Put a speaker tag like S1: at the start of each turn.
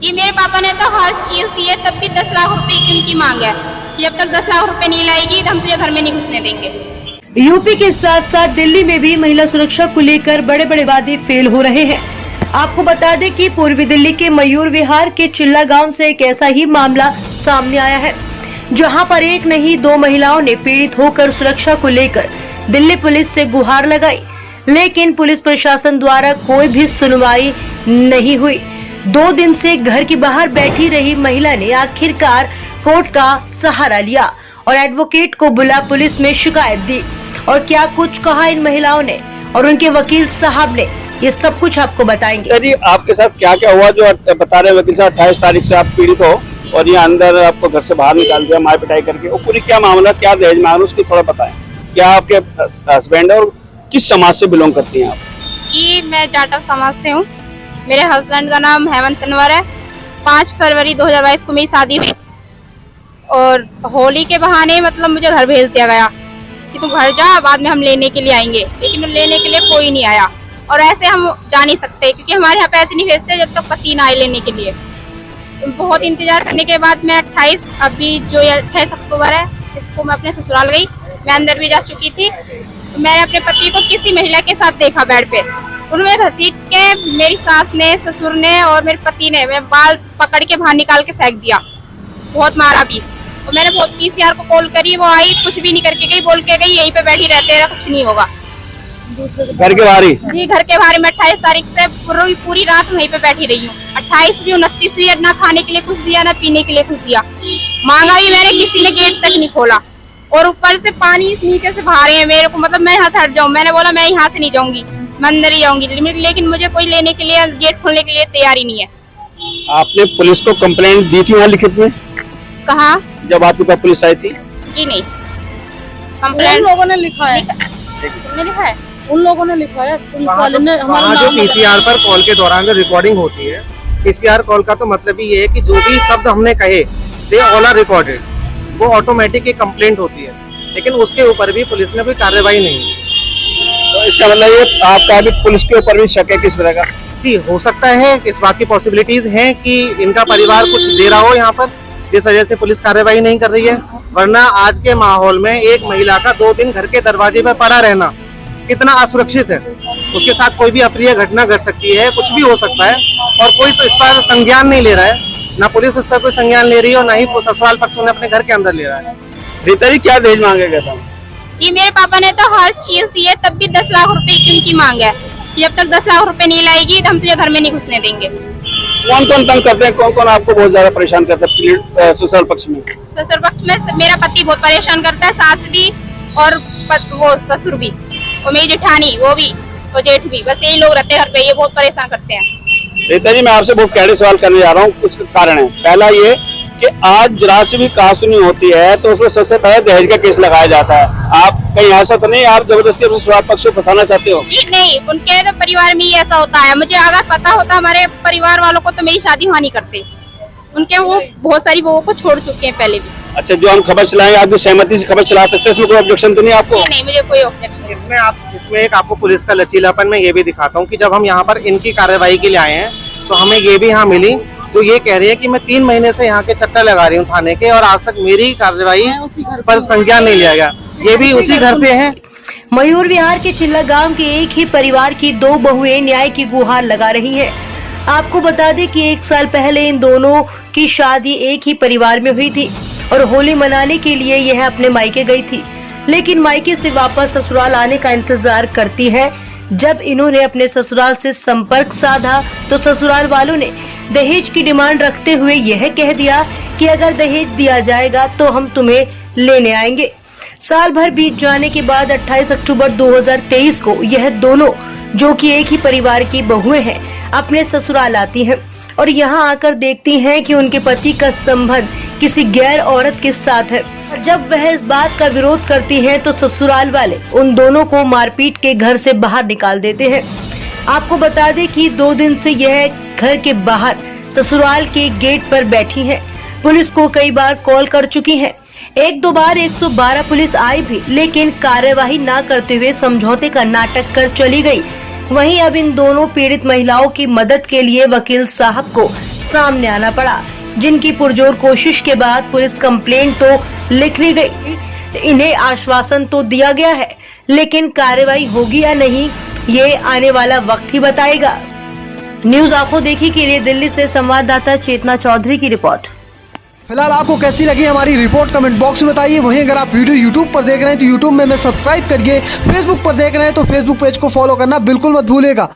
S1: कि मेरे पापा ने तो हर चीज दी है, तब भी 10 लाख रुपए की उनकी मांग है कि जब तक 10 लाख रुपए नहीं लाएगी तो हम तुझे घर में नहीं घुसने देंगे।
S2: यूपी के साथ साथ दिल्ली में भी महिला सुरक्षा को लेकर बड़े बड़े वादे फेल हो रहे हैं। आपको बता दें कि पूर्वी दिल्ली के मयूर विहार के चिल्ला गांव से एक ऐसा ही मामला सामने आया है, जहां पर एक नहीं दो महिलाओं ने पीड़ित होकर सुरक्षा को लेकर दिल्ली पुलिस से गुहार लगाई, लेकिन पुलिस प्रशासन द्वारा कोई भी सुनवाई नहीं हुई। 2 दिन से घर के बाहर बैठी रही महिला ने आखिरकार कोर्ट का सहारा लिया और एडवोकेट को बुला पुलिस में शिकायत दी। और क्या कुछ कहा इन महिलाओं ने और उनके वकील साहब ने, ये सब कुछ आपको बताएंगे।
S3: जी, आपके साथ क्या क्या हुआ जो बता रहे वकील साहब? 28 तारीख से आप पीड़ित हो और ये अंदर आपको घर से बाहर निकाल दिया मार पिटाई करके, वो पूरी क्या मामला, क्या दहेज मांग उसकी थोड़ा बताएं। क्या आपके हस्बैंड और किस समाज से बिलोंग करती हैं आप?
S1: कि मैं जाटव समाज से हूँ। मेरे हस्बैंड का नाम हेमंत तनवर है। 5 फरवरी 2022 को मेरी शादी हुई और होली के बहाने मतलब मुझे घर भेज दिया गया कि तू घर जा, बाद में हम लेने के लिए आएंगे, लेकिन लेने के लिए कोई नहीं आया। और ऐसे हम जा नहीं सकते क्योंकि हमारे यहाँ पैसे नहीं भेजते जब तक पति ना आए लेने के लिए। तो बहुत इंतजार करने के बाद मैं 28 अक्टूबर है, इसको मैं अपने ससुराल गई। मैं अंदर भी जा चुकी थी। तो मैंने अपने पति को किसी महिला के साथ देखा बेड पे। उन्होंने घसीट के मेरी सास ने, ससुर ने और मेरे पति ने मैं बाल पकड़ के बाहर निकाल के फेंक दिया, बहुत मारा भी। और मैंने बहुत पीसीआर को कॉल करी, वो आई, कुछ भी नहीं करके गई, बोल के गई यहीं पे बैठी रहते हैं, कुछ नहीं होगा।
S3: घर के बाहर
S1: जी, घर के बाहर। मैं 28 तारीख से पूरी रात वहीं पे बैठी रही हूँ। 28 भी 29 भी ना खाने के लिए कुछ दिया, ना पीने के लिए कुछ दिया। मांगा भी मैंने, किसी ने गेट तक नहीं खोला। और ऊपर से पानी नीचे से बहा रहे हैं मेरे को, मतलब मैं यहाँ से हट जाऊँ। मैंने बोला मैं यहाँ से नहीं जाऊंगी, मैं अंदर ही जाऊंगी, लेकिन मुझे कोई लेने के लिए, गेट खोलने के लिए तैयार ही नहीं है।
S3: आपने पुलिस को कंप्लेंट दी थी वहाँ लिखित में?
S1: कहाँ?
S3: जब आपके पास पुलिस आई थी?
S1: जी नहीं, कंप्लेंट
S4: लोगों ने लिखा है।
S1: तुमने लिखा है?
S4: उन लोगों ने लिखा है, पुलिस वाले ने हमारा
S5: जो
S4: नाम
S5: पीसीआर पर कॉल के दौरान जो रिकॉर्डिंग होती है, पीसीआर कॉल का तो मतलब ही ये है कि जो भी शब्द हमने कहे दे ऑल आर रिकॉर्डेड, वो ऑटोमेटिक एक कंप्लेंट होती है। लेकिन उसके ऊपर भी पुलिस ने कोई कार्रवाई नहीं की।
S3: तो इसका मतलब ये आपका अभी पुलिस के ऊपर भी शक है किस तरह का?
S5: जी, हो सकता है इस बात की पॉसिबिलिटीज हैं कि इनका परिवार कुछ दे रहा हो यहाँ पर, जिस वजह से पुलिस कार्रवाई नहीं कर रही है। वरना आज के माहौल में एक महिला का 2 दिन घर के दरवाजे पर पड़ा रहना कितना असुरक्षित है। उसके साथ कोई भी अप्रिय घटना घट सकती है, कुछ भी हो सकता है, और कोई इस पर संज्ञान नहीं ले रहा है। ना पुलिस उस पर कोई संज्ञान ले रही है और ना ही ससुराल पक्ष ने अपने घर के अंदर ले रहा है।
S3: रीता जी, क्या दहेज मांगेगा था?
S1: जी, मेरे पापा ने तो हर चीज दी है, तब भी 10 लाख रुपए की उनकी मांग है कि जब तक 10 लाख रुपए नहीं लाएगी तो हम तुझे घर में नहीं घुसने देंगे।
S3: कौन कौन तंग करते हैं, कौन कौन आपको बहुत ज्यादा परेशान करता है ससुराल पक्ष में?
S1: ससुर पक्ष में मेरा पति बहुत परेशान करता है, सास भी और वो ससुर भी, और मेरी जेठानी वो भी, और जेठ भी। बस यही लोग रहते हैं घर पे, ये बहुत परेशान करते हैं।
S3: रीता जी, मैं आपसे बहुत कैडे सवाल करने जा रहा हूँ। कुछ कारण है। पहला ये कि आज जरा से भी कहासुनी होती है तो उसमें सबसे पहले दहेज का केस लगाया जाता है। आप कहीं ऐसा तो नहीं आप जबरदस्ती अपने ससुराल पक्ष को फंसाना चाहते हो?
S1: जी नहीं, उनके तो परिवार में ही ऐसा होता है। मुझे अगर पता होता हमारे परिवार वालों को तो मेरी शादी वहाँ नहीं करते। उनके वो बहुत सारी बहुओं को छोड़ चुके हैं पहले भी।
S3: अच्छा, जो हम खबर चलाएंगे आप भी सहमति से खबर चला सकते हैं, इसमें कोई ऑब्जेक्शन तो नहीं आपको?
S1: नहीं, मुझे कोई ऑब्जेक्शन।
S5: इसमें एक आपको पुलिस का लचीलापन मैं ये भी दिखाता हूँ कि जब हम यहाँ पर इनकी कार्रवाई के लिए आए हैं तो हमें ये भी यहाँ मिली जो ये कह रही है कि मैं 3 महीने से यहाँ के चक्कर लगा रही हूँ थाने के, और आज तक मेरी कार्रवाई पर संज्ञान नहीं लिया गया। ये भी उसी घर से है।
S2: मयूर विहार के चिल्ला गांव के एक ही परिवार की 2 बहुएं न्याय की गुहार लगा रही हैं। आपको बता दें कि 1 साल पहले इन दोनों की शादी एक ही परिवार में हुई थी और होली मनाने के लिए यह अपने मायके गई थी, लेकिन मायके से वापस ससुराल आने का इंतजार करती है। जब इन्होंने अपने ससुराल से संपर्क साधा तो ससुराल वालों ने दहेज की डिमांड रखते हुए यह कह दिया कि अगर दहेज दिया जाएगा तो हम तुम्हें लेने आएंगे। साल भर बीत जाने के बाद 28 अक्टूबर 2023 को यह दोनों, जो कि एक ही परिवार की बहुएं हैं, अपने ससुराल आती हैं और यहाँ आकर देखती हैं कि उनके पति का संबंध किसी गैर औरत के साथ है। जब वह इस बात का विरोध करती हैं तो ससुराल वाले उन दोनों को मारपीट के घर से बाहर निकाल देते हैं। आपको बता दें कि 2 दिन से यह घर के बाहर ससुराल के गेट पर बैठी हैं। पुलिस को कई बार कॉल कर चुकी हैं। 1-2 बार 112 पुलिस आई भी, लेकिन कार्यवाही न करते हुए समझौते का नाटक कर चली गई। वहीं अब इन दोनों पीड़ित महिलाओं की मदद के लिए वकील साहब को सामने आना पड़ा, जिनकी पुरजोर कोशिश के बाद पुलिस कंप्लेंट तो लिख ली गई। इन्हें आश्वासन तो दिया गया है, लेकिन कार्रवाई होगी या नहीं ये आने वाला वक्त ही बताएगा। न्यूज आंखों देखी के लिए दिल्ली से संवाददाता चेतना चौधरी की रिपोर्ट।
S6: फिलहाल आपको कैसी लगी हमारी रिपोर्ट कमेंट बॉक्स में बताइए। वहीं अगर आप वीडियो यूट्यूब पर देख रहे हैं तो यूट्यूब में सब्सक्राइब करिए, फेसबुक पर देख रहे हैं तो फेसबुक पेज को फॉलो करना बिल्कुल मत भूलिएगा।